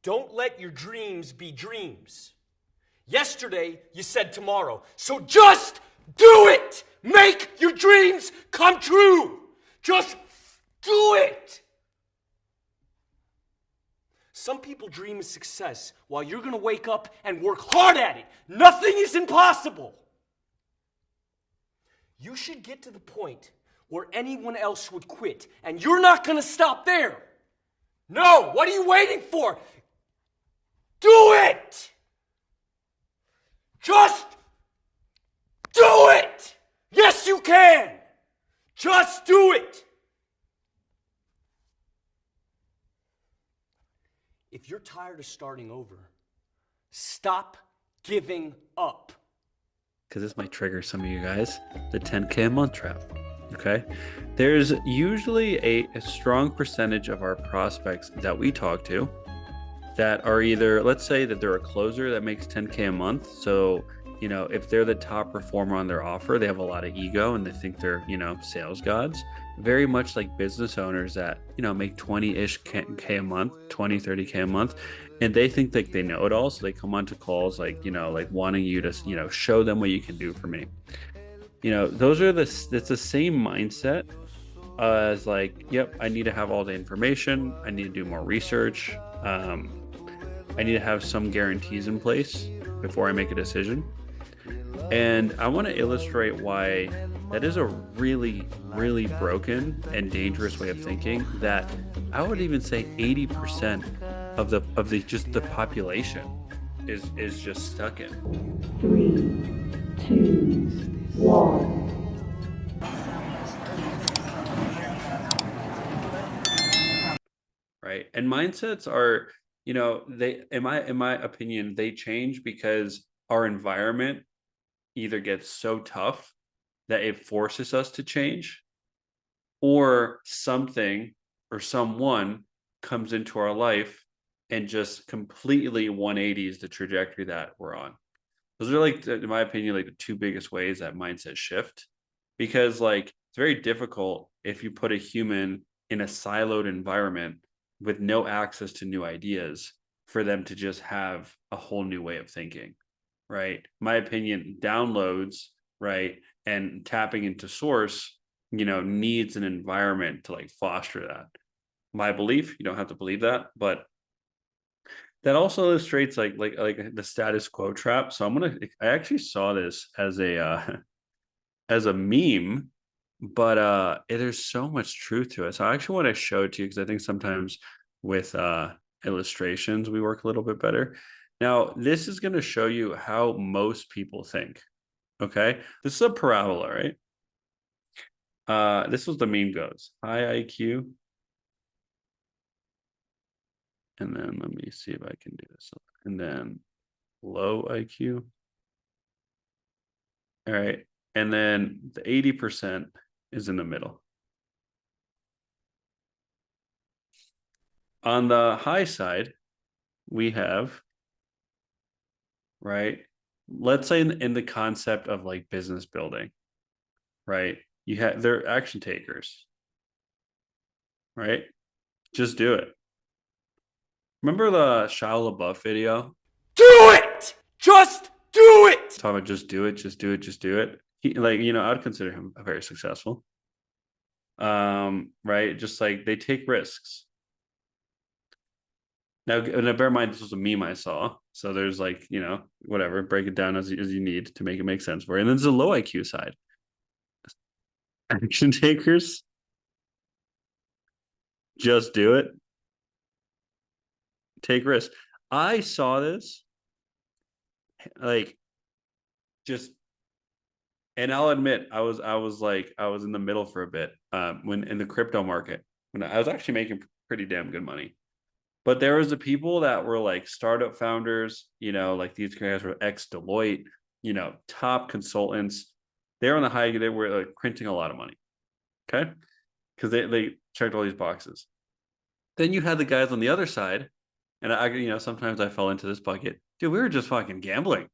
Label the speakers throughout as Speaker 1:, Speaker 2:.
Speaker 1: Don't let your dreams be dreams. Yesterday, you said tomorrow. So just do it! Make your dreams come true! Just do it! Some people dream of success while you're gonna wake up and work hard at it. Nothing is impossible. You should get to the point where anyone else would quit, and you're not gonna stop there. No, what are you waiting for? Do it! Just do it! Yes, you can! Just do it! If you're tired of starting over, stop giving up.
Speaker 2: Because this might trigger some of you guys, the 10K a month trap. Okay. There's usually a strong percentage of our prospects that we talk to that are either, let's say that they're a closer that makes 10K a month. So, you know, if they're the top performer on their offer, they have a lot of ego and they think they're, you know, sales gods. Very much like business owners that, you know, make 20-ish K a month, 20, 30K a month. And they think like they know it all. So they come onto calls like, you know, like wanting you to, you know, show them what you can do for me. You know, it's the same mindset as like, yep, I need to have all the information. I need to do more research. I need to have some guarantees in place before I make a decision. And I want to illustrate why that is a really, really broken and dangerous way of thinking that I would even say 80% of the just the population is just stuck in.
Speaker 3: 3, 2, 1.
Speaker 2: Right. And mindsets are, you know, they, in my opinion, they change because our environment either gets so tough that it forces us to change, or something or someone comes into our life and just completely 180s the trajectory that we're on. Those are like, in my opinion, like the two biggest ways that mindset shift, because like it's very difficult if you put a human in a siloed environment with no access to new ideas for them to just have a whole new way of thinking, right? My opinion, downloads, right, and tapping into source, you know, needs an environment to like foster that. My belief, you don't have to believe that, but that also illustrates like the status quo trap. So I actually saw this as a as a meme, but there's so much truth to it. So I actually want to show it to you because I think sometimes with illustrations we work a little bit better. Now, this is going to show you how most people think. Okay, this is a parabola, right? This was the meme goes high IQ, and then let me see if I can do this, and then low IQ. All right, and then the 80% is in the middle. On the high side, we have, right? Let's say in the concept of like business building, right? They're action takers, right? Just do it. Remember the Shia LaBeouf video?
Speaker 1: Do it! Just do it!
Speaker 2: Talking about just do it, just do it, just do it. He, like, you know, I would consider him a very successful. Right? Just like they take risks. Now, bear in mind, this was a meme I saw. So there's like, you know, whatever, break it down as you need to make it make sense for you. And then there's a low IQ side. Action takers. Just do it. Take risks. I saw this like just, and I'll admit I was in the middle for a bit when in the crypto market when I was actually making pretty damn good money. But there was the people that were like startup founders, you know, like these guys were ex-Deloitte, you know, top consultants. They're on the high, they were like printing a lot of money. Okay. Because they checked all these boxes. Then you had the guys on the other side. And I, you know, sometimes I fell into this bucket. Dude, we were just fucking gambling.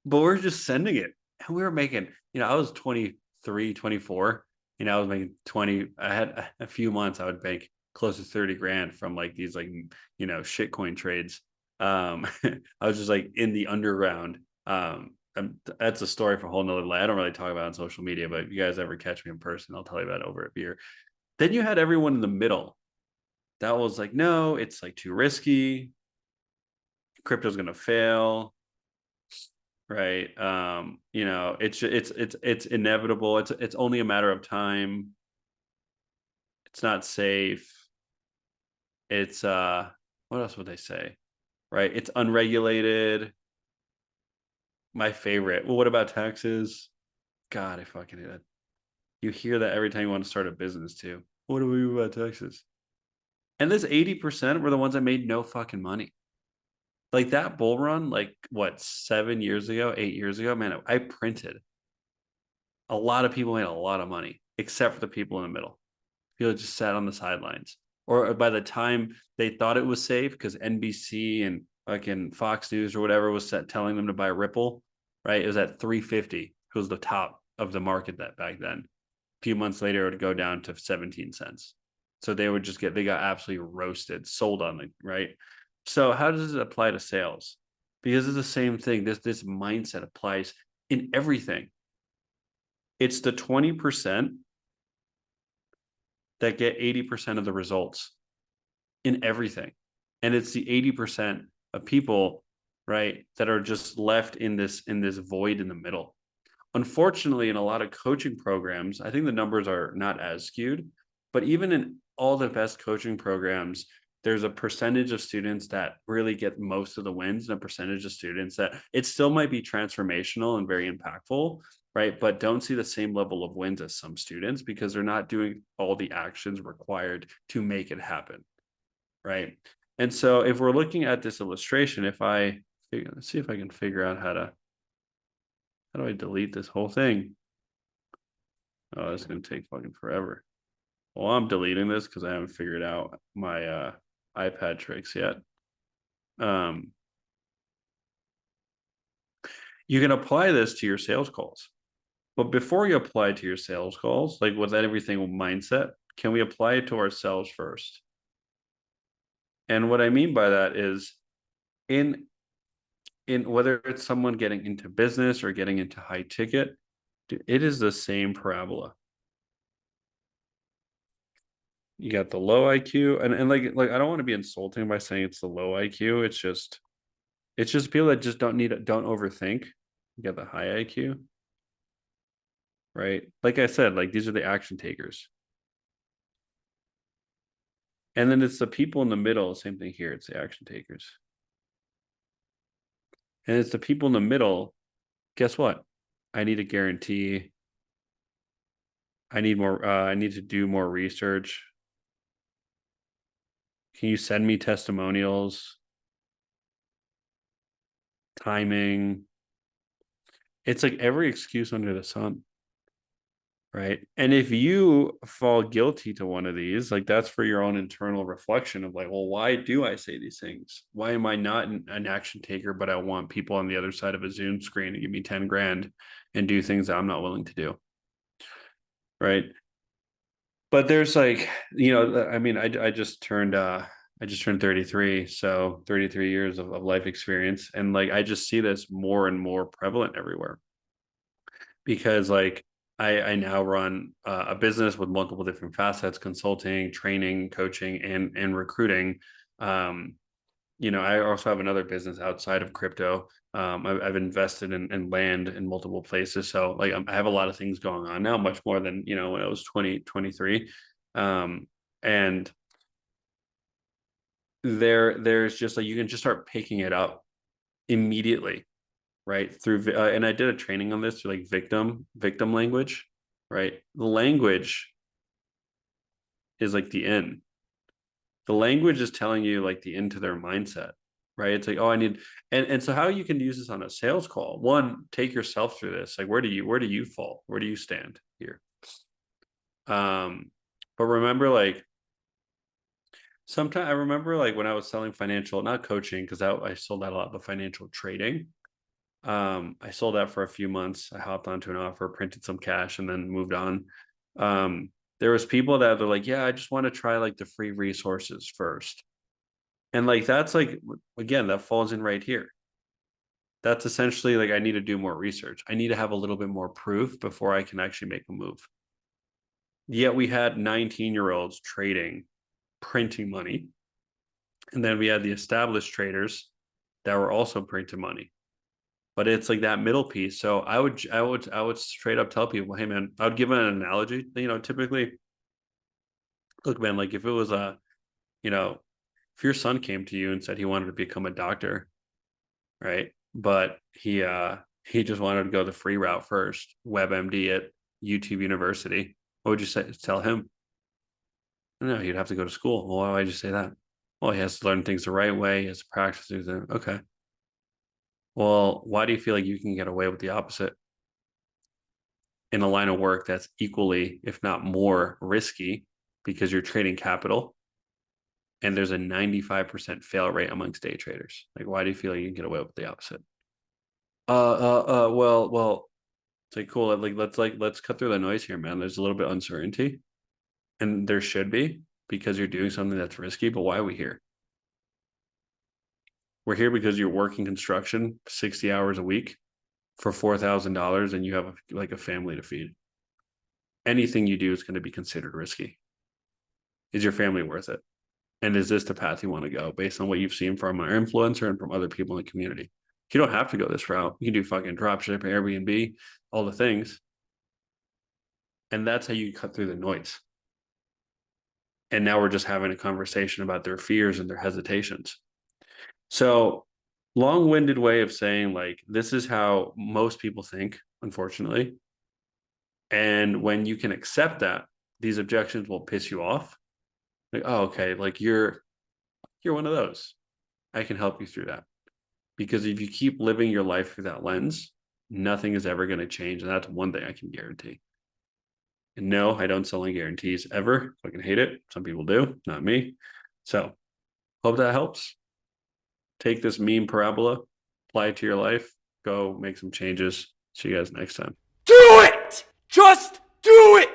Speaker 2: But we're just sending it. And we were making, you know, I was 23, 24. You know, I was making 20. I had a few months I would make close to 30 grand from like these like, you know, shitcoin trades. I was just like in the underground. That's a story for a whole nother life. I don't really talk about it on social media, but if you guys ever catch me in person, I'll tell you about it over a beer. Then you had everyone in the middle that was like, no, it's like too risky. Crypto's gonna fail, right? You know, it's inevitable. It's only a matter of time. It's not safe. It's what else would they say? Right? It's unregulated. My favorite. Well, what about taxes? God, I fucking hate that. You hear that every time you want to start a business too. What do we do about taxes? And this 80% were the ones that made no fucking money. Like that bull run, like what, 7 years ago, 8 years ago, man, I printed. A lot of people made a lot of money, except for the people in the middle. People just sat on the sidelines. Or by the time they thought it was safe, because NBC and fucking Fox News or whatever was telling them to buy Ripple, right? It was at 350. It was the top of the market that back then. A few months later, it would go down to 17 cents. So they would just they got absolutely roasted, sold on it, right? So how does it apply to sales? Because it's the same thing. This mindset applies in everything. It's the 20% that get 80% of the results in everything. And it's the 80% of people, right, that are just left in this void in the middle. Unfortunately, in a lot of coaching programs, I think the numbers are not as skewed, but even in all the best coaching programs, there's a percentage of students that really get most of the wins and a percentage of students that it still might be transformational and very impactful, right? But don't see the same level of wins as some students because they're not doing all the actions required to make it happen, right? And so if we're looking at this illustration, let's see if I can figure out how do I delete this whole thing? Oh, it's going to take fucking forever. Well, I'm deleting this because I haven't figured out my iPad tricks yet. You can apply this to your sales calls. But before you apply it to your sales calls, like with everything mindset, can we apply it to ourselves first? And what I mean by that is in whether it's someone getting into business or getting into high ticket, it is the same parabola. You got the low IQ, and like I don't want to be insulting by saying it's the low IQ. It's just people that just don't overthink. You got the high IQ, right? Like I said, like these are the action takers. And then it's the people in the middle, same thing here, it's the action takers. And it's the people in the middle, guess what? I need a guarantee. I need more, I need to do more research. Can you send me testimonials? Timing. It's like every excuse under the sun. Right. And if you fall guilty to one of these, like that's for your own internal reflection of like, well, why do I say these things? Why am I not an action taker, but I want people on the other side of a Zoom screen to give me 10 grand and do things that I'm not willing to do? Right. But there's like, you know, I mean, I just turned 33. So 33 years of life experience. And like, I just see this more and more prevalent everywhere because like, I now run a business with multiple different facets: consulting, training, coaching, and recruiting. You know, I also have another business outside of crypto. I've invested in land in multiple places, so like I have a lot of things going on now, much more than you know when I was 23. And there's just like you can just start picking it up immediately, right? Through and I did a training on this through like victim language, right? The language is like the in. The language is telling you like the into their mindset, right? It's like, oh, I need and so how you can use this on a sales call. One, take yourself through this. Like where do you fall? Where do you stand here? But remember like sometimes I remember like when I was selling financial, not coaching, because I sold that a lot, but financial trading. I sold that for a few months. I hopped onto an offer, printed some cash, and then moved on. there was people that are like, yeah, I just want to try like the free resources first. And like that's like, again, that falls in right here. That's essentially like I need to do more research. I need to have a little bit more proof before I can actually make a move. Yet we had 19-year-olds trading, printing money. And then we had the established traders that were also printing money. But it's like that middle piece. So I would straight up tell people, hey man, I would give an analogy. Typically, look, man, like if it was if your son came to you and said he wanted to become a doctor, right? But he just wanted to go the free route first, WebMD at YouTube University. What would you tell him? No, he'd have to go to school. Well, why would you say that? Well, he has to learn things the right way. He has to practice things. Okay. Well, why do you feel like you can get away with the opposite in a line of work that's equally, if not more, risky because you're trading capital and there's a 95% fail rate amongst day traders? Like, why do you feel like you can get away with the opposite? Well, it's like cool. Let's cut through the noise here, man. There's a little bit of uncertainty, and there should be because you're doing something that's risky. But why are we here? We're here because you're working construction 60 hours a week for $4,000 and you have a family to feed. Anything you do is going to be considered risky. Is your family worth it? And is this the path you want to go based on what you've seen from our influencer and from other people in the community? You don't have to go this route. You can do fucking dropship, Airbnb, all the things. And that's how you cut through the noise. And now we're just having a conversation about their fears and their hesitations. So, long-winded way of saying, like, this is how most people think, unfortunately. And when you can accept that, these objections will piss you off. Like, oh, okay, like you're one of those. I can help you through that. Because if you keep living your life through that lens, nothing is ever going to change. And that's one thing I can guarantee. And no, I don't sell any guarantees ever. I can hate it. Some people do, not me. So, hope that helps. Take this meme parabola, apply it to your life, go make some changes. See you guys next time.
Speaker 1: Do it! Just do it!